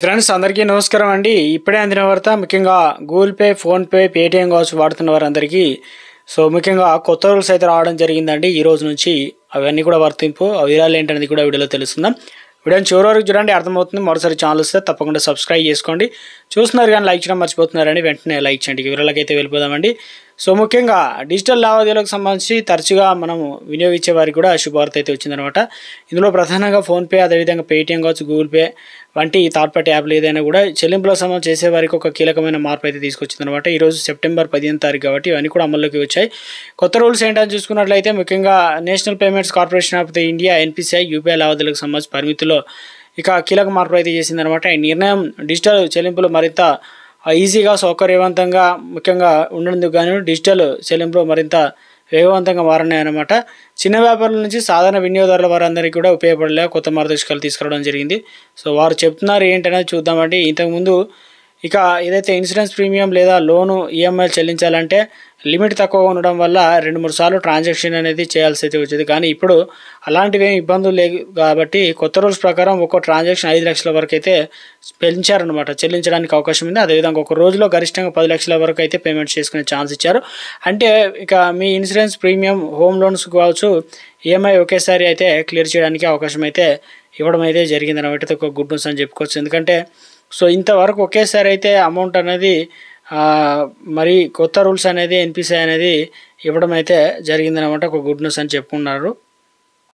Friends అందరికీ నమస్కారం అండి. ఇప్పుడే అందిన వార్త ముఖ్యంగా గూగుల్ పే, ఫోన్పే, పేటిఎం కావచ్చు వాడుతున్న వారందరికీ ముఖ్యంగా కొత్త రూల్స్ అయితే రావడం జరిగిందండి. ఈ రోజు నుంచి అవన్నీ కూడా వర్తింపు. ఆ వివరాలు ఏంటనేది కూడా వీడియోలో తెలుస్తుందాం. వీడియోని చివరి వరకు చూడండి, అర్థమవుతుంది. మరోసారి ఛానల్ వస్తే తప్పకుండా సబ్స్క్రైబ్ చేసుకోండి. చూస్తున్నారు కానీ లైక్ చేయడం మర్చిపోతున్నారండి, వెంటనే లైక్ చేయండి. వివరాలకి అయితే వెళ్ళిపోదామండి. ముఖ్యంగా డిజిటల్ లావాదేవీలకు సంబంధించి తరచుగా మనము వినియోగించే వారికి కూడా శుభవార్త అయితే వచ్చిందనమాట. ఇందులో ప్రధానంగా ఫోన్పే, అదేవిధంగా పేటిఎం కావచ్చు, గూగుల్ పే వంటి థర్డ్ పార్టీ యాప్లు ఏదైనా కూడా చెల్లింపులకు సంబంధించి చేసే వారికి ఒక కీలకమైన మార్పు అయితే తీసుకొచ్చిందనమాట. ఈరోజు సెప్టెంబర్ 15 తారీఖు కాబట్టి ఇవన్నీ కూడా అమల్లోకి వచ్చాయి. కొత్త రూల్స్ ఏంటని చూసుకున్నట్లయితే ముఖ్యంగా national payments corporation of the India NPCI UPI లావాదేవీలకు సంబంధించి పరిమితిలో కీలక మార్పులు అయితే చేసిందనమాట. ఈ నిర్ణయం డిజిటల్ చెల్లింపులు మరింత ఈజీగా, సౌకర్యవంతంగా ముఖ్యంగా ఉండేందుకు గాను డిజిటల్ చెల్లింపులు మరింత వేగవంతంగా మారన్నాయన్నమాట. చిన్న వ్యాపారుల నుంచి సాధారణ వినియోగదారుల వారందరికీ కూడా ఉపయోగపడేలా కొత్త మార్గదర్శకాలు తీసుకురావడం జరిగింది. వారు చెప్తున్నారు ఏంటనేది చూద్దామండి. ఇంతకుముందు ఏదైతే ఇన్సూరెన్స్ ప్రీమియం లేదా లోను ఈఎంఐ చెల్లించాలంటే లిమిట్ తక్కువగా ఉండడం వల్ల 2-3 సార్లు ట్రాన్సాక్షన్ అనేది చేయాల్సి అయితే వచ్చేది. కానీ ఇప్పుడు అలాంటివి ఇబ్బందులు లేవు కాబట్టి కొత్త రూల్స్ ప్రకారం ఒక్కో ట్రాన్సాక్షన్ 5 లక్షల వరకు అయితే పెంచారనమాట. చెల్లించడానికి అవకాశం ఉంది. అదేవిధంగా ఒక రోజులో గరిష్టంగా 10 లక్షల వరకు అయితే పేమెంట్ చేసుకునే ఛాన్స్ ఇచ్చారు. అంటే మీ ఇన్సూరెన్స్ ప్రీమియం, హోమ్ లోన్స్ కావచ్చు, ఈఎంఐ ఒకేసారి అయితే క్లియర్ చేయడానికి అవకాశం అయితే ఇవ్వడం అయితే జరిగిందనమాట. ఒక గుడ్ న్యూస్ అని చెప్పుకోవచ్చు. ఎందుకంటే ఇంతవరకు ఒకేసారి అయితే అమౌంట్ అనేది మరి కొత్త రూల్స్ అనేది ఎన్పిసిఐ అనేది ఇవ్వడం అయితే జరిగిందనమాట. ఒక గుడ్ న్యూస్ అని చెప్పుకున్నారు.